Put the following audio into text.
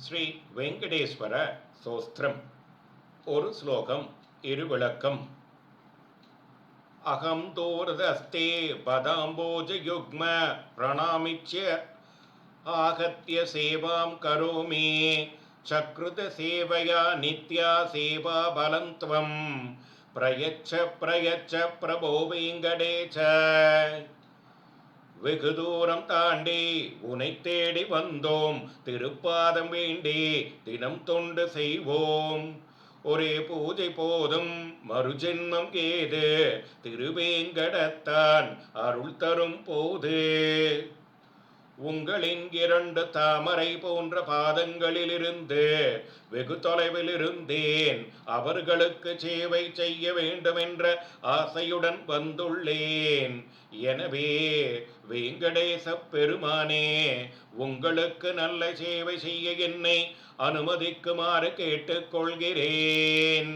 ஸ்ரீ வெங்கடேஸ்வர சோஸ்திரம். ஒரு ஸ்லோகம், இருவிளக்கம். அகம் தோரதஸ்தே பதாம்போஜயுக்ம பிரணாமிச்ய ஆகத்ய சேவாம் கரோமி சக்ருத சேவையா நித்யா சேவா பலந்த்வம் பிரயச்ச பிரயச்ச பிரபோ வெங்கடேச. வெகு தூரம் தாண்டி உனை தேடி வந்தோம், திருப்பாதம் வேண்டி தினம் தொண்டு செய்வோம். ஒரே பூஜை போதும் மறுஜென்மம் ஏது, திருவேங்கடத்தான் அருள் தரும் போது. உங்களின் 2 தாமரை போன்ற பாதங்களிலிருந்து வெகு தொலைவில் இருந்தேன். அவர்களுக்கு சேவை செய்ய வேண்டுமென்ற ஆசையுடன் வந்துள்ளேன். எனவே வெங்கடேச பெருமானே, உங்களுக்கு நல்ல சேவை செய்ய என்னை அனுமதிக்குமாறு கேட்டுக்கொள்கிறேன்.